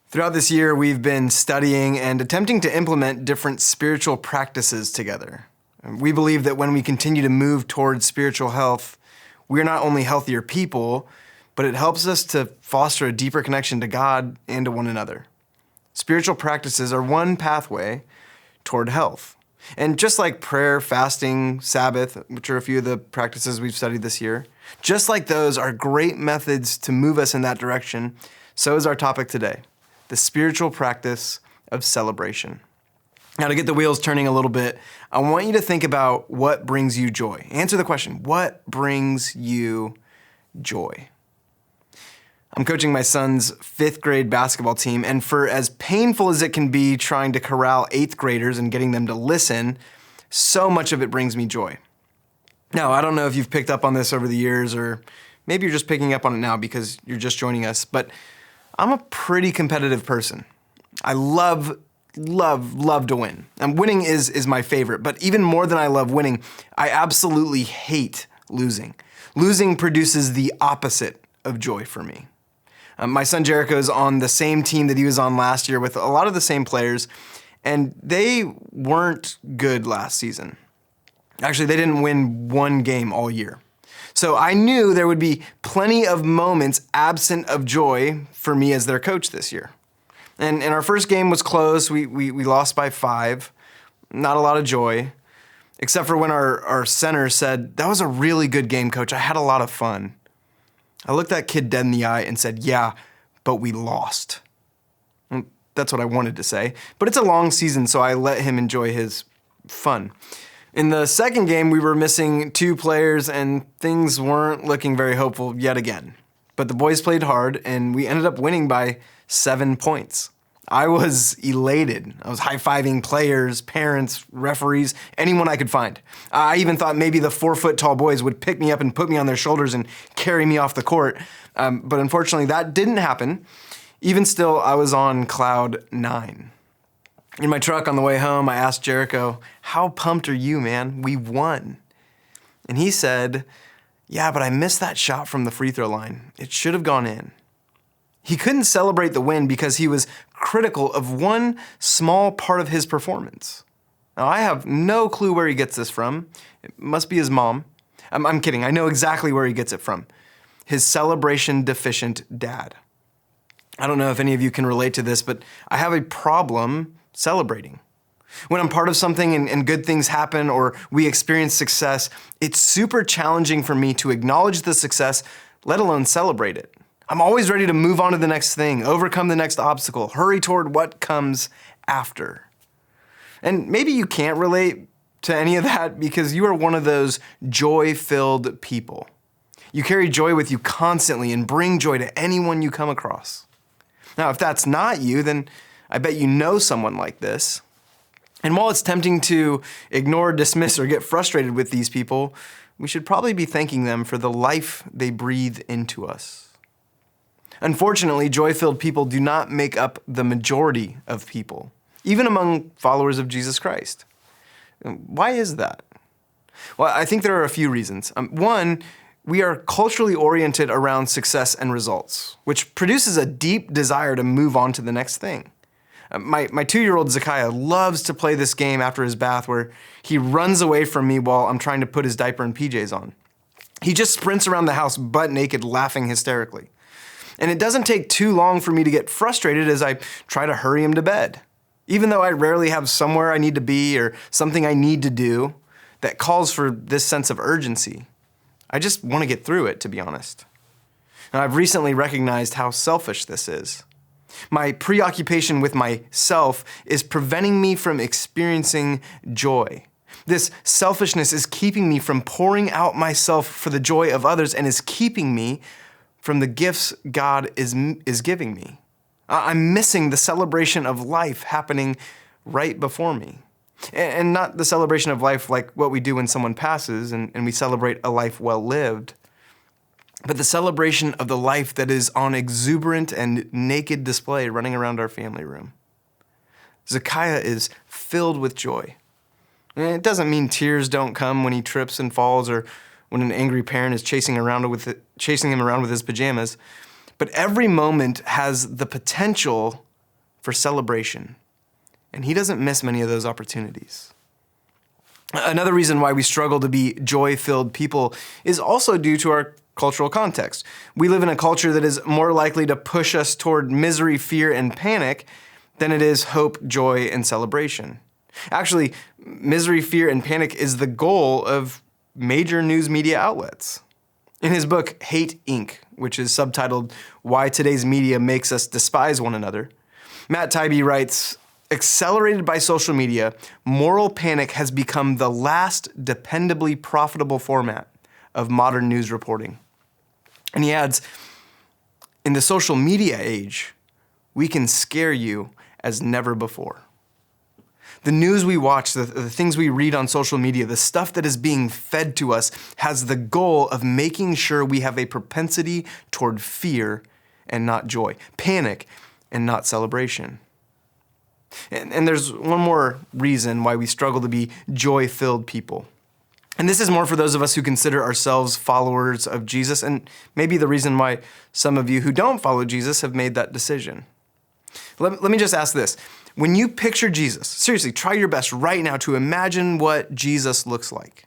Throughout this year, we've been studying and attempting to implement different spiritual practices together. We believe that when we continue to move towards spiritual health, we're not only healthier people, but it helps us to foster a deeper connection to God and to one another. Spiritual practices are one pathway toward health. And just like prayer, fasting, Sabbath, which are a few of the practices we've studied this year, just like those are great methods to move us in that direction, so is our topic today, the spiritual practice of celebration. Now, to get the wheels turning a little bit, I want you to think about what brings you joy. Answer the question, what brings you joy? I'm coaching my son's 5th grade basketball team, and for as painful as it can be trying to corral 8th graders and getting them to listen, so much of it brings me joy. Now, I don't know if you've picked up on this over the years, or maybe you're just picking up on it now because you're just joining us, but I'm a pretty competitive person. I love to win. And winning is my favorite, but even more than I love winning, I absolutely hate losing. Losing produces the opposite of joy for me. My son Jericho is on the same team that he was on last year with a lot of the same players, and they weren't good last season. Actually, they didn't win one game all year. So I knew there would be plenty of moments absent of joy for me as their coach this year. And our first game was close. We lost by 5. Not a lot of joy, except for when our center said, "That was a really good game, coach. I had a lot of fun." I looked that kid dead in the eye and said, "Yeah, but we lost." And that's what I wanted to say. But it's a long season, so I let him enjoy his fun. In the second game, we were missing 2 players, and things weren't looking very hopeful yet again. But the boys played hard, and we ended up winning by 7 points. I was elated. I was high-fiving players, parents, referees, anyone I could find. I even thought maybe the 4-foot-tall boys would pick me up and put me on their shoulders and carry me off the court. But unfortunately, that didn't happen. Even still, I was on cloud 9. In my truck on the way home, I asked Jericho, "How pumped are you, man? We won." And he said, "Yeah, but I missed that shot from the free throw line. It should have gone in." He couldn't celebrate the win because he was critical of one small part of his performance. Now, I have no clue where he gets this from. It must be his mom. I'm kidding. I know exactly where he gets it from. His celebration-deficient dad. I don't know if any of you can relate to this, but I have a problem celebrating. When I'm part of something and good things happen or we experience success, it's super challenging for me to acknowledge the success, let alone celebrate it. I'm always ready to move on to the next thing, overcome the next obstacle, hurry toward what comes after. And maybe you can't relate to any of that because you are one of those joy-filled people. You carry joy with you constantly and bring joy to anyone you come across. Now, if that's not you, then I bet you know someone like this. And while it's tempting to ignore, dismiss, or get frustrated with these people, we should probably be thanking them for the life they breathe into us. Unfortunately, joy-filled people do not make up the majority of people, even among followers of Jesus Christ. Why is that? Well, I think there are a few reasons. One, we are culturally oriented around success and results, which produces a deep desire to move on to the next thing. My 2-year-old Zekiah loves to play this game after his bath where he runs away from me while I'm trying to put his diaper and PJs on. He just sprints around the house butt naked, laughing hysterically. And it doesn't take too long for me to get frustrated as I try to hurry him to bed. Even though I rarely have somewhere I need to be or something I need to do that calls for this sense of urgency. I just want to get through it, to be honest. And I've recently recognized how selfish this is. My preoccupation with myself is preventing me from experiencing joy. This selfishness is keeping me from pouring out myself for the joy of others and is keeping me from the gifts God is giving me. I'm missing the celebration of life happening right before me. And not the celebration of life like what we do when someone passes and we celebrate a life well lived, but the celebration of the life that is on exuberant and naked display running around our family room. Zekiah is filled with joy. And it doesn't mean tears don't come when he trips and falls or when an angry parent is chasing him around with his pajamas. But every moment has the potential for celebration. And he doesn't miss many of those opportunities. Another reason why we struggle to be joy-filled people is also due to our cultural context. We live in a culture that is more likely to push us toward misery, fear, and panic than it is hope, joy, and celebration. Actually, misery, fear, and panic is the goal of major news media outlets. In his book, Hate, Inc., which is subtitled Why Today's Media Makes Us Despise One Another, Matt Taibbi writes, accelerated by social media, moral panic has become the last dependably profitable format of modern news reporting. And he adds, in the social media age, we can scare you as never before. The news we watch, the things we read on social media, the stuff that is being fed to us has the goal of making sure we have a propensity toward fear and not joy, panic and not celebration. And there's one more reason why we struggle to be joy-filled people. And this is more for those of us who consider ourselves followers of Jesus, and maybe the reason why some of you who don't follow Jesus have made that decision. Let me just ask this. When you picture Jesus, seriously, try your best right now to imagine what Jesus looks like.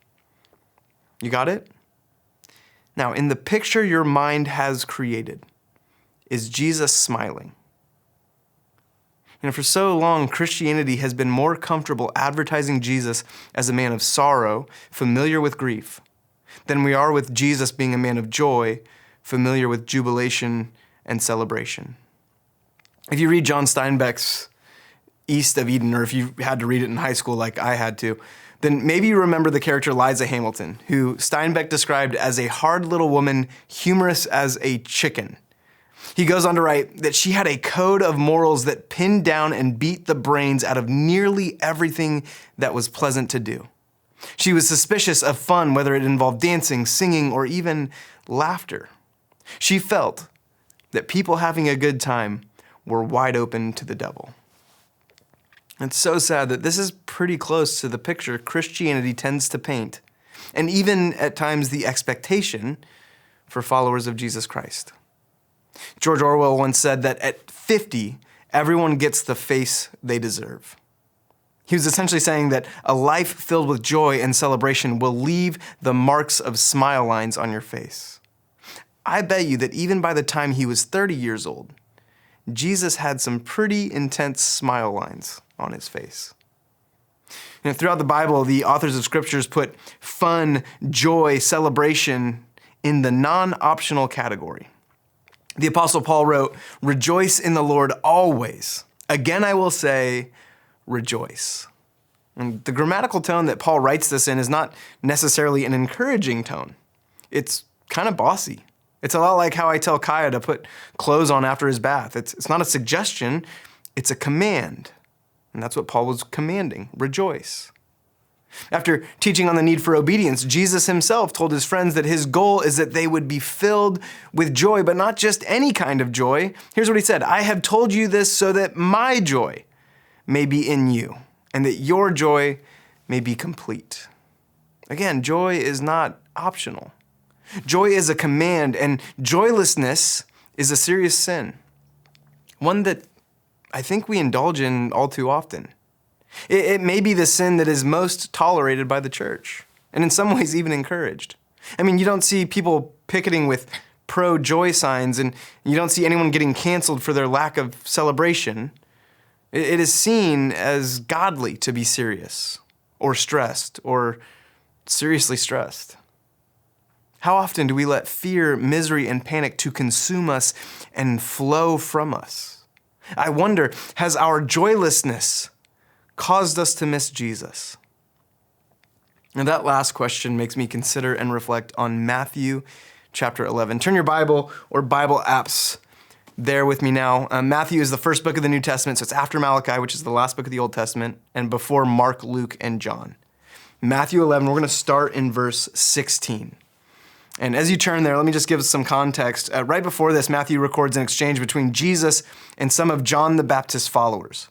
You got it? Now, in the picture your mind has created, is Jesus smiling? For so long, Christianity has been more comfortable advertising Jesus as a man of sorrow, familiar with grief, than we are with Jesus being a man of joy, familiar with jubilation and celebration. If you read John Steinbeck's East of Eden, or if you had to read it in high school like I had to, then maybe you remember the character Liza Hamilton, who Steinbeck described as a hard little woman, humorous as a chicken. He goes on to write that she had a code of morals that pinned down and beat the brains out of nearly everything that was pleasant to do. She was suspicious of fun, whether it involved dancing, singing, or even laughter. She felt that people having a good time were wide open to the devil. It's so sad that this is pretty close to the picture Christianity tends to paint, and even at times the expectation for followers of Jesus Christ. George Orwell once said that at 50, everyone gets the face they deserve. He was essentially saying that a life filled with joy and celebration will leave the marks of smile lines on your face. I bet you that even by the time he was 30 years old, Jesus had some pretty intense smile lines on his face. Throughout the Bible, the authors of scriptures put fun, joy, celebration in the non-optional category. The Apostle Paul wrote, "Rejoice in the Lord always. Again, I will say, rejoice." And the grammatical tone that Paul writes this in is not necessarily an encouraging tone. It's kind of bossy. It's a lot like how I tell Kaya to put clothes on after his bath. It's not a suggestion, it's a command. And that's what Paul was commanding, rejoice. After teaching on the need for obedience, Jesus himself told his friends that his goal is that they would be filled with joy, but not just any kind of joy. Here's what he said, "I have told you this so that my joy may be in you, and that your joy may be complete." Again, joy is not optional. Joy is a command, and joylessness is a serious sin. One that I think we indulge in all too often. It may be the sin that is most tolerated by the church, and in some ways even encouraged. You don't see people picketing with pro-joy signs, and you don't see anyone getting canceled for their lack of celebration. It is seen as godly to be serious, or stressed, or seriously stressed. How often do we let fear, misery, and panic to consume us and flow from us? I wonder, has our joylessness caused us to miss Jesus? And that last question makes me consider and reflect on Matthew chapter 11. Turn your Bible or Bible apps there with me now. Matthew is the first book of the New Testament, so it's after Malachi, which is the last book of the Old Testament, and before Mark, Luke, and John. Matthew 11, we're going to start in verse 16. And as you turn there, let me just give some context. Right before this, Matthew records an exchange between Jesus and some of John the Baptist's followers.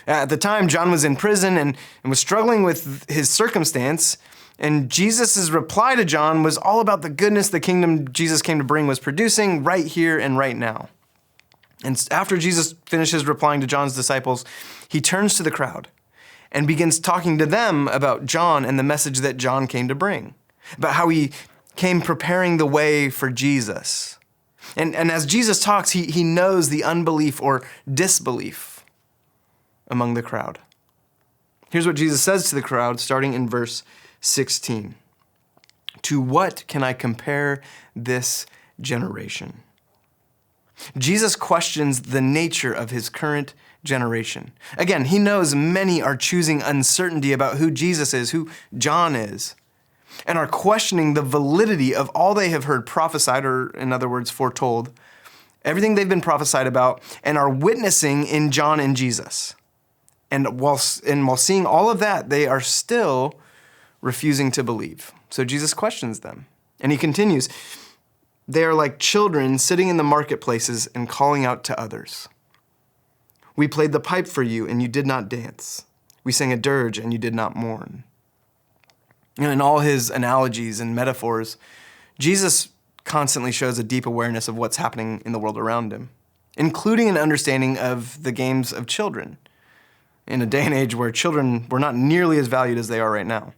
At the time, John was in prison and was struggling with his circumstance, and Jesus' reply to John was all about the goodness the kingdom Jesus came to bring was producing right here and right now. And after Jesus finishes replying to John's disciples, he turns to the crowd and begins talking to them about John and the message that John came to bring, about how he came preparing the way for Jesus. And as Jesus talks, he knows the unbelief or disbelief among the crowd. Here's what Jesus says to the crowd, starting in verse 16. To what can I compare this generation? Jesus questions the nature of his current generation. Again, he knows many are choosing uncertainty about who Jesus is, who John is, and are questioning the validity of all they have heard prophesied, or in other words, foretold, everything they've been prophesied about, and are witnessing in John and Jesus. And while seeing all of that, they are still refusing to believe. So Jesus questions them, and he continues, they are like children sitting in the marketplaces and calling out to others. We played the pipe for you, and you did not dance. We sang a dirge, and you did not mourn. In all his analogies and metaphors, Jesus constantly shows a deep awareness of what's happening in the world around him, including an understanding of the games of children, in a day and age where children were not nearly as valued as they are right now.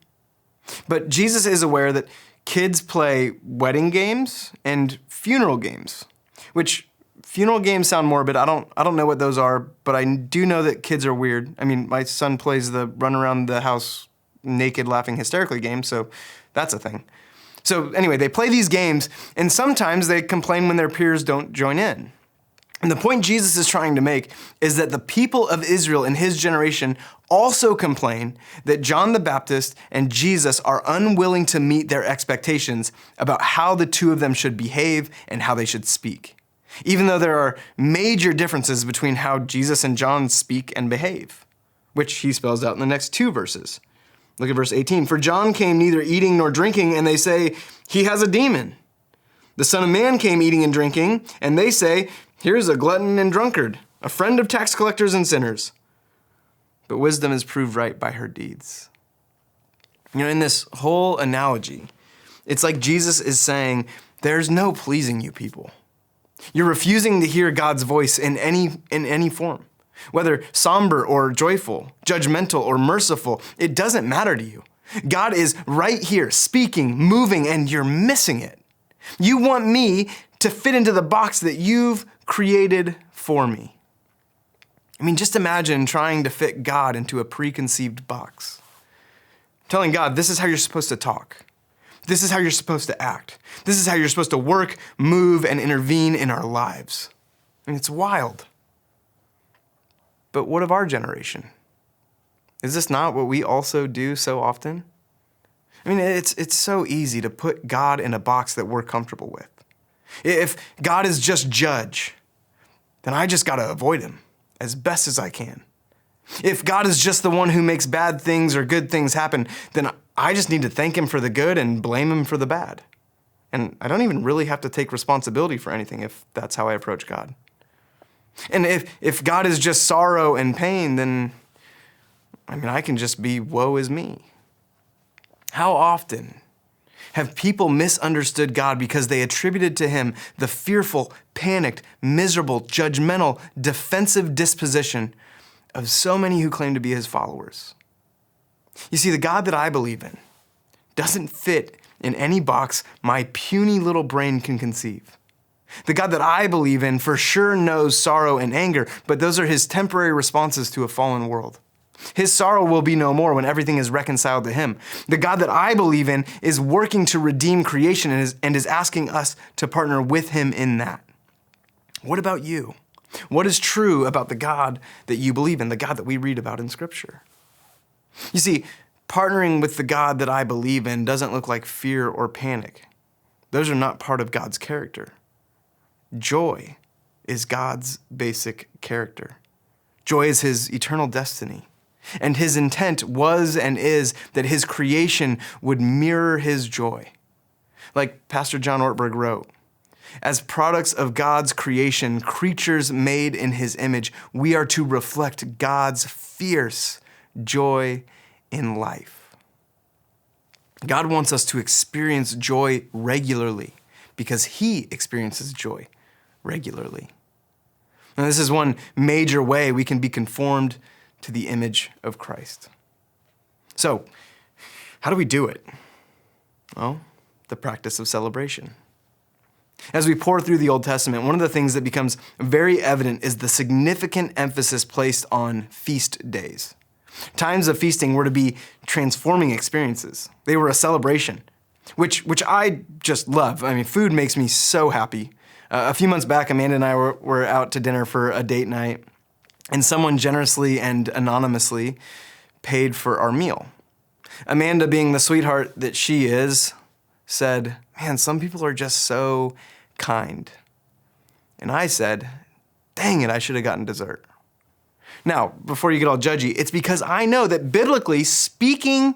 But Jesus is aware that kids play wedding games and funeral games, which funeral games sound morbid. I don't know what those are, but I do know that kids are weird. I mean, my son plays the run around the house naked, laughing hysterically game, so that's a thing. So anyway, they play these games, and sometimes they complain when their peers don't join in. And the point Jesus is trying to make is that the people of Israel in his generation also complain that John the Baptist and Jesus are unwilling to meet their expectations about how the two of them should behave and how they should speak, even though there are major differences between how Jesus and John speak and behave, which he spells out in the next two verses. Look at verse 18. For John came neither eating nor drinking, and they say, he has a demon. The Son of Man came eating and drinking, and they say, here's a glutton and drunkard, a friend of tax collectors and sinners. But wisdom is proved right by her deeds. In this whole analogy, it's like Jesus is saying, there's no pleasing you people. You're refusing to hear God's voice in any form. Whether somber or joyful, judgmental or merciful, it doesn't matter to you. God is right here, speaking, moving, and you're missing it. You want me to fit into the box that you've created for me. Just imagine trying to fit God into a preconceived box. Telling God, this is how you're supposed to talk. This is how you're supposed to act. This is how you're supposed to work, move, and intervene in our lives. It's wild. But what of our generation? Is this not what we also do so often? It's so easy to put God in a box that we're comfortable with. If God is just judge, then I just got to avoid him as best as I can. If God is just the one who makes bad things or good things happen, then I just need to thank him for the good and blame him for the bad. And I don't even really have to take responsibility for anything if that's how I approach God. And if God is just sorrow and pain, then, I can just be woe is me. How often have people misunderstood God because they attributed to him the fearful, panicked, miserable, judgmental, defensive disposition of so many who claim to be his followers? You see, the God that I believe in doesn't fit in any box my puny little brain can conceive. The God that I believe in for sure knows sorrow and anger, but those are his temporary responses to a fallen world. His sorrow will be no more when everything is reconciled to him. The God that I believe in is working to redeem creation and is asking us to partner with him in that. What about you? What is true about the God that you believe in, the God that we read about in Scripture? You see, partnering with the God that I believe in doesn't look like fear or panic. Those are not part of God's character. Joy is God's basic character. Joy is his eternal destiny. And his intent was and is that his creation would mirror his joy. Like Pastor John Ortberg wrote, as products of God's creation, creatures made in his image, we are to reflect God's fierce joy in life. God wants us to experience joy regularly because he experiences joy regularly. And this is one major way we can be conformed to the image of Christ. So, how do we do it? Well, the practice of celebration. As we pour through the Old Testament, one of the things that becomes very evident is the significant emphasis placed on feast days. Times of feasting were to be transforming experiences. They were a celebration, which I just love. I mean, food makes me so happy. A few months back, Amanda and I were out to dinner for a date night, and someone generously and anonymously paid for our meal. Amanda, being the sweetheart that she is, said, "Man, some people are just so kind." And I said, "Dang it, I should have gotten dessert." Now, before you get all judgy, it's because I know that biblically speaking,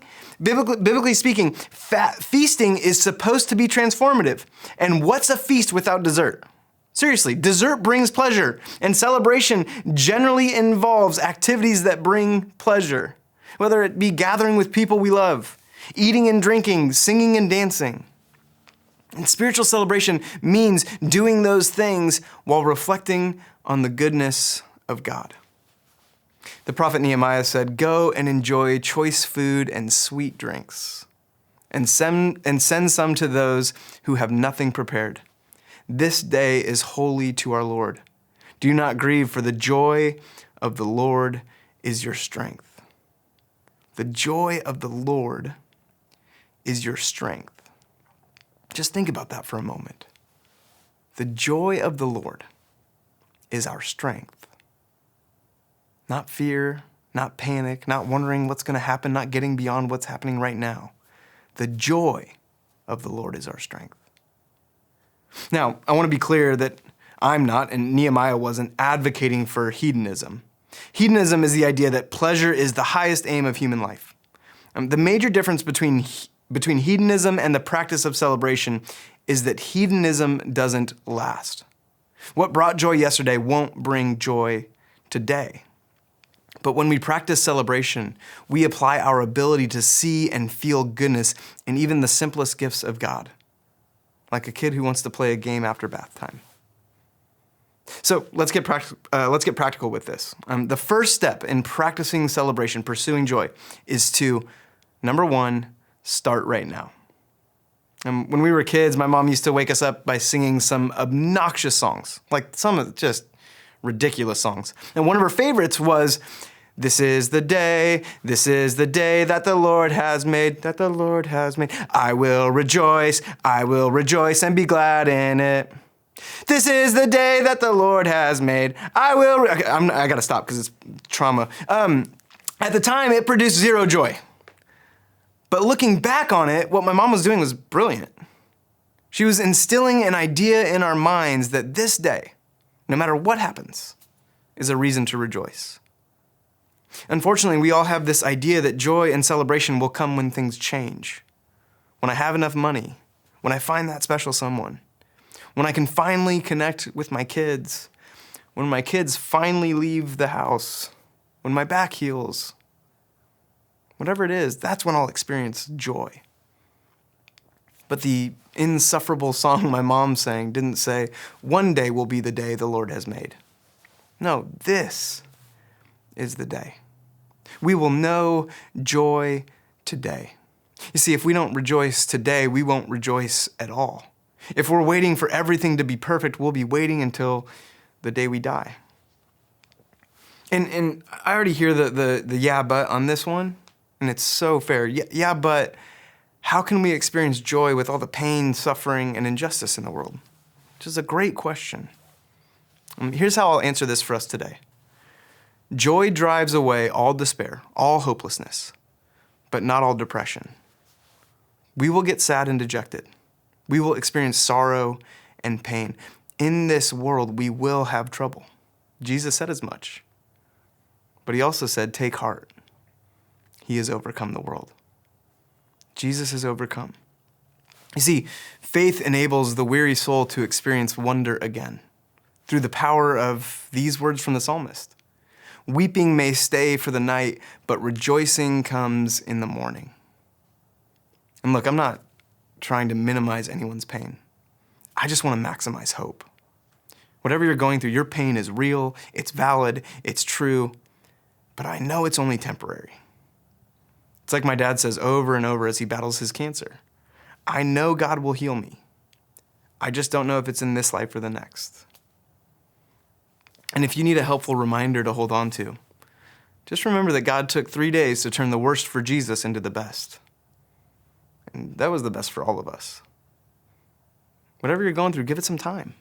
feasting is supposed to be transformative. And what's a feast without dessert? Seriously, dessert brings pleasure, and celebration generally involves activities that bring pleasure, whether it be gathering with people we love, eating and drinking, singing and dancing. And spiritual celebration means doing those things while reflecting on the goodness of God. The prophet Nehemiah said, "Go and enjoy choice food and sweet drinks, and send some to those who have nothing prepared. This day is holy to our Lord. Do not grieve, for the joy of the Lord is your strength." The joy of the Lord is your strength. Just think about that for a moment. The joy of the Lord is our strength. Not fear, not panic, not wondering what's going to happen, not getting beyond what's happening right now. The joy of the Lord is our strength. Now, I want to be clear that I'm not, and Nehemiah wasn't, advocating for hedonism. Hedonism is the idea that pleasure is the highest aim of human life. The major difference between hedonism and the practice of celebration is that hedonism doesn't last. What brought joy yesterday won't bring joy today. But when we practice celebration, we apply our ability to see and feel goodness in even the simplest gifts of God, like a kid who wants to play a game after bath time. So let's get practical with this. The first step in practicing celebration, pursuing joy, is to, number one, start right now. When we were kids, my mom used to wake us up by singing some obnoxious songs, like some of just ridiculous songs. And one of her favorites was, this is the day that the Lord has made, that the Lord has made. I will rejoice and be glad in it. This is the day that the Lord has made. I gotta stop because it's trauma. At the time, it produced zero joy. But looking back on it, what my mom was doing was brilliant. She was instilling an idea in our minds that this day, no matter what happens, is a reason to rejoice. Unfortunately, we all have this idea that joy and celebration will come when things change. When I have enough money, when I find that special someone, when I can finally connect with my kids, when my kids finally leave the house, when my back heals. Whatever it is, that's when I'll experience joy. But the insufferable song my mom sang didn't say, one day will be the day the Lord has made. No, this is the day. We will know joy today. You see, if we don't rejoice today, we won't rejoice at all. If we're waiting for everything to be perfect, we'll be waiting until the day we die. And I already hear the yeah, but on this one, and it's so fair. Yeah, but how can we experience joy with all the pain, suffering, and injustice in the world? Which is a great question. Here's how I'll answer this for us today. Joy drives away all despair, all hopelessness, but not all depression. We will get sad and dejected. We will experience sorrow and pain. In this world, we will have trouble. Jesus said as much. But he also said, take heart. He has overcome the world. Jesus has overcome. You see, faith enables the weary soul to experience wonder again through the power of these words from the psalmist. Weeping may stay for the night, but rejoicing comes in the morning. And look, I'm not trying to minimize anyone's pain. I just want to maximize hope. Whatever you're going through, your pain is real, it's valid, it's true, but I know it's only temporary. It's like my dad says over and over as he battles his cancer. I know God will heal me. I just don't know if it's in this life or the next. And if you need a helpful reminder to hold on to, just remember that God took 3 days to turn the worst for Jesus into the best. And that was the best for all of us. Whatever you're going through, give it some time.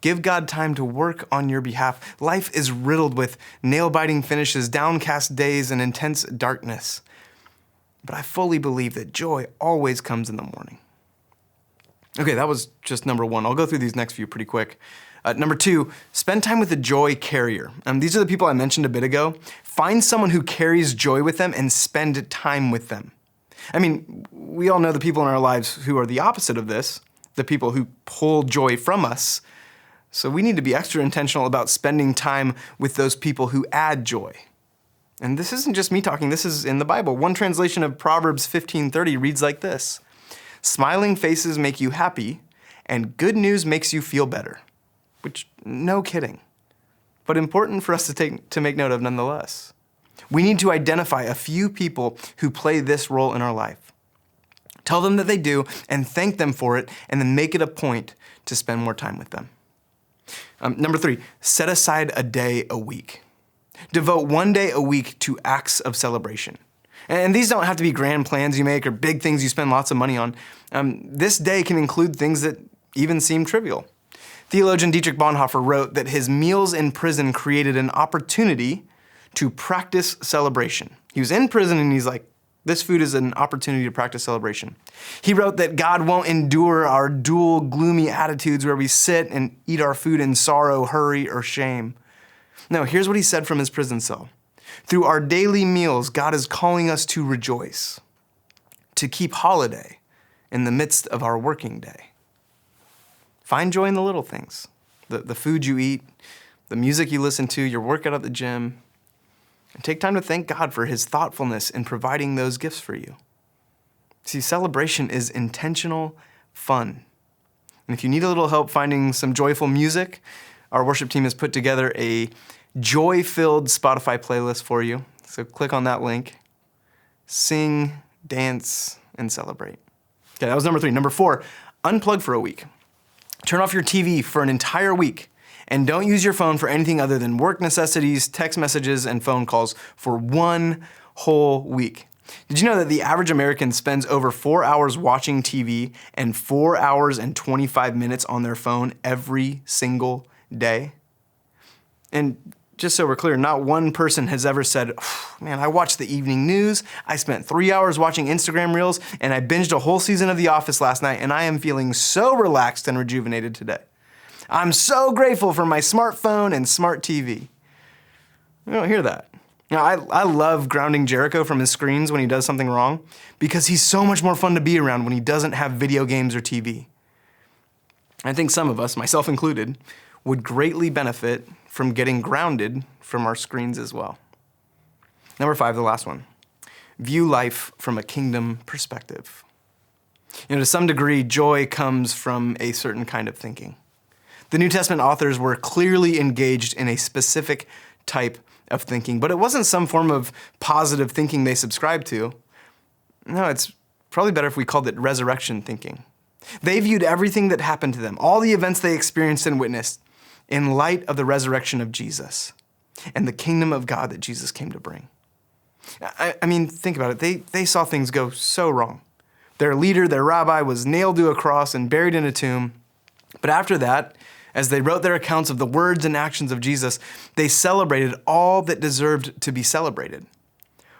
Give God time to work on your behalf. Life is riddled with nail-biting finishes, downcast days, and intense darkness. But I fully believe that joy always comes in the morning. Okay, that was just number one. I'll go through these next few pretty quick. Number two, spend time with a joy carrier. These are the people I mentioned a bit ago. Find someone who carries joy with them and spend time with them. I mean, we all know the people in our lives who are the opposite of this, the people who pull joy from us. So we need to be extra intentional about spending time with those people who add joy. And this isn't just me talking, this is in the Bible. One translation of Proverbs 15:30 reads like this: "Smiling faces make you happy, and good news makes you feel better." Which, no kidding, but important for us to make note of nonetheless. We need to identify a few people who play this role in our life. Tell them that they do and thank them for it, and then make it a point to spend more time with them. Number three, set aside a day a week. Devote 1 day a week to acts of celebration. And these don't have to be grand plans you make or big things you spend lots of money on. This day can include things that even seem trivial. Theologian Dietrich Bonhoeffer wrote that his meals in prison created an opportunity to practice celebration. He was in prison and he's like, this food is an opportunity to practice celebration. He wrote that God won't endure our dual, gloomy attitudes where we sit and eat our food in sorrow, hurry, or shame. No, here's what he said from his prison cell. Through our daily meals, God is calling us to rejoice, to keep holiday in the midst of our working day. Find joy in the little things, the food you eat, the music you listen to, your workout at the gym. And take time to thank God for his thoughtfulness in providing those gifts for you. See, celebration is intentional fun. And if you need a little help finding some joyful music, our worship team has put together a joy-filled Spotify playlist for you. So click on that link. Sing, dance, and celebrate. Okay, that was number three. Number four, unplug for a week. Turn off your TV for an entire week and don't use your phone for anything other than work necessities, text messages, and phone calls for 1 whole week. Did you know that the average American spends over 4 hours watching TV and 4 hours and 25 minutes on their phone every single day? And just so we're clear, not one person has ever said, man, I watched the evening news, I spent 3 hours watching Instagram Reels, and I binged a whole season of The Office last night, and I am feeling so relaxed and rejuvenated today. I'm so grateful for my smartphone and smart TV. You don't hear that. You know, I love grounding Jericho from his screens when he does something wrong because he's so much more fun to be around when he doesn't have video games or TV. I think some of us, myself included, would greatly benefit from getting grounded from our screens as well. Number five, the last one. View life from a kingdom perspective. You know, to some degree, joy comes from a certain kind of thinking. The New Testament authors were clearly engaged in a specific type of thinking, but it wasn't some form of positive thinking they subscribed to. No, it's probably better if we called it resurrection thinking. They viewed everything that happened to them, all the events they experienced and witnessed, in light of the resurrection of Jesus and the kingdom of God that Jesus came to bring. I mean, think about it. They saw things go so wrong. Their leader, their rabbi, was nailed to a cross and buried in a tomb. But after that, as they wrote their accounts of the words and actions of Jesus, they celebrated all that deserved to be celebrated.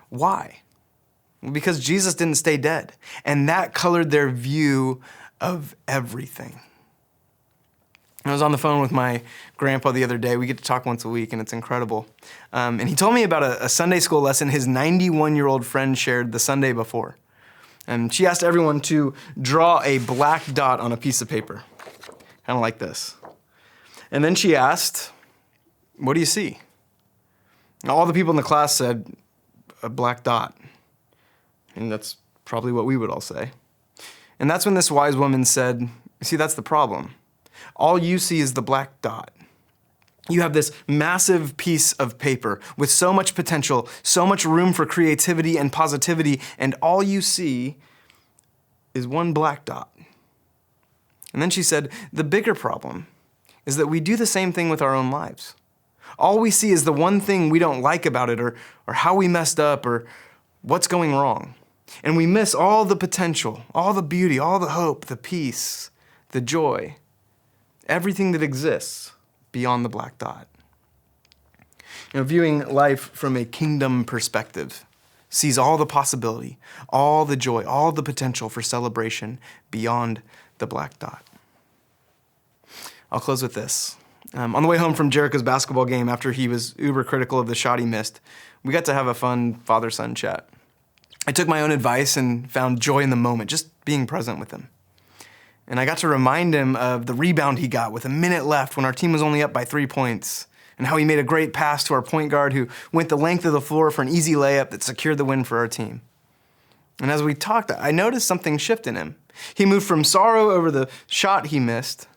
Why? Well, because Jesus didn't stay dead, and that colored their view of everything. I was on the phone with my grandpa the other day. We get to talk once a week, and it's incredible. And he told me about a Sunday school lesson his 91-year-old friend shared the Sunday before. And she asked everyone to draw a black dot on a piece of paper, kind of like this. And then she asked, what do you see? And all the people in the class said, a black dot. And that's probably what we would all say. And that's when this wise woman said, see, that's the problem. All you see is the black dot. You have this massive piece of paper with so much potential, so much room for creativity and positivity, and all you see is one black dot. And then she said, the bigger problem is that we do the same thing with our own lives. All we see is the one thing we don't like about it, or how we messed up, or what's going wrong. And we miss all the potential, all the beauty, all the hope, the peace, the joy, everything that exists beyond the black dot. Viewing life from a kingdom perspective sees all the possibility, all the joy, all the potential for celebration beyond the black dot. I'll close with this. On the way home from Jericho's basketball game, after he was uber critical of the shot he missed, we got to have a fun father-son chat. I took my own advice and found joy in the moment, just being present with him. And I got to remind him of the rebound he got with a minute left when our team was only up by 3 points, and how he made a great pass to our point guard who went the length of the floor for an easy layup that secured the win for our team. And as we talked, I noticed something shift in him. He moved from sorrow over the shot he missed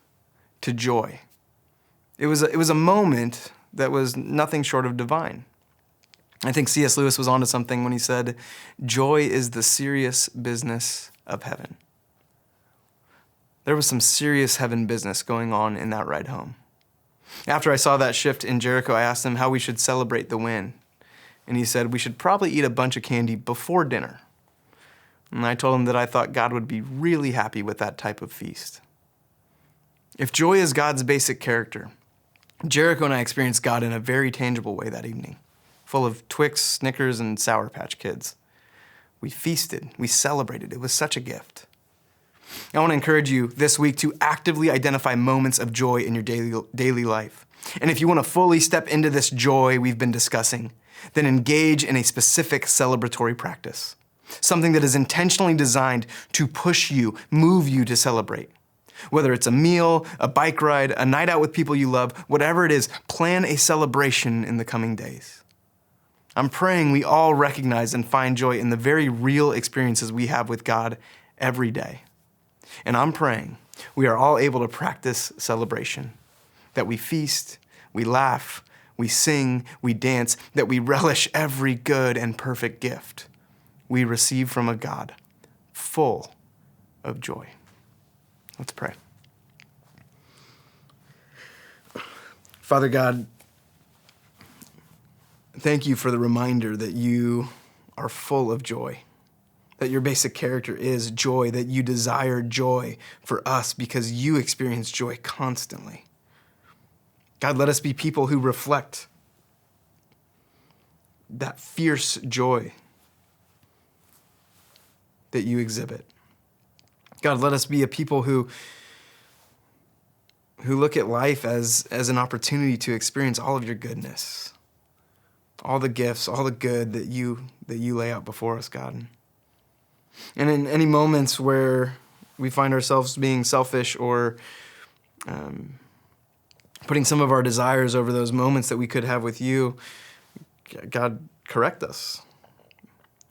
to joy. It was a moment that was nothing short of divine. I think C.S. Lewis was onto something when he said, joy is the serious business of heaven. There was some serious heaven business going on in that ride home. After I saw that shift in Jericho, I asked him how we should celebrate the win. And he said we should probably eat a bunch of candy before dinner. And I told him that I thought God would be really happy with that type of feast. If joy is God's basic character, Jericho and I experienced God in a very tangible way that evening, full of Twix, Snickers, and Sour Patch Kids. We feasted, we celebrated. It was such a gift. I want to encourage you this week to actively identify moments of joy in your daily life. And if you want to fully step into this joy we've been discussing, then engage in a specific celebratory practice, something that is intentionally designed to push you, move you to celebrate. Whether it's a meal, a bike ride, a night out with people you love, whatever it is, plan a celebration in the coming days. I'm praying we all recognize and find joy in the very real experiences we have with God every day. And I'm praying we are all able to practice celebration, that we feast, we laugh, we sing, we dance, that we relish every good and perfect gift we receive from a God full of joy. Let's pray. Father God, thank you for the reminder that you are full of joy, that your basic character is joy, that you desire joy for us because you experience joy constantly. God, let us be people who reflect that fierce joy that you exhibit. God, let us be a people who look at life as an opportunity to experience all of your goodness, all the gifts, all the good that you lay out before us, God. And in any moments where we find ourselves being selfish or putting some of our desires over those moments that we could have with you, God, correct us.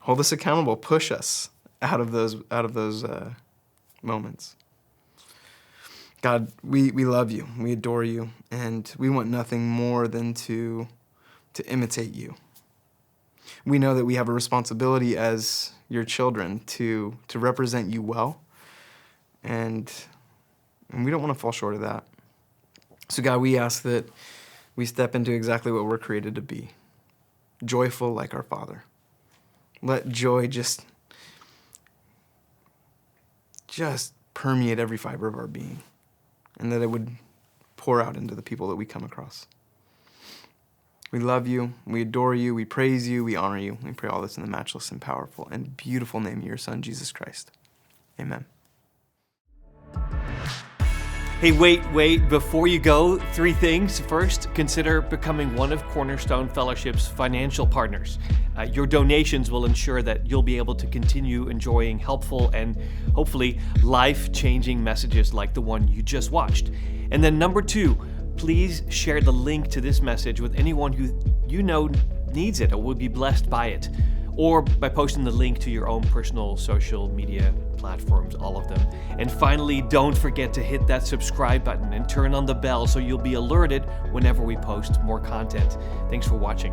Hold us accountable. Push us out of those moments. God, we love you. We adore you. And we want nothing more than to imitate you. We know that we have a responsibility as your children to represent you well. And we don't want to fall short of that. So God, we ask that we step into exactly what we're created to be. Joyful like our Father. Let joy just permeate every fiber of our being, and that it would pour out into the people that we come across. We love you, we adore you, we praise you, we honor you. We pray all this in the matchless and powerful and beautiful name of your Son, Jesus Christ. Amen. Hey, wait, before you go, 3 things. First, consider becoming one of Cornerstone Fellowship's financial partners. Your donations will ensure that you'll be able to continue enjoying helpful and hopefully life-changing messages like the one you just watched. And then number 2, please share the link to this message with anyone who you know needs it or would be blessed by it. or by posting the link to your own personal social media platforms, all of them. And finally, don't forget to hit that subscribe button and turn on the bell so you'll be alerted whenever we post more content. Thanks for watching.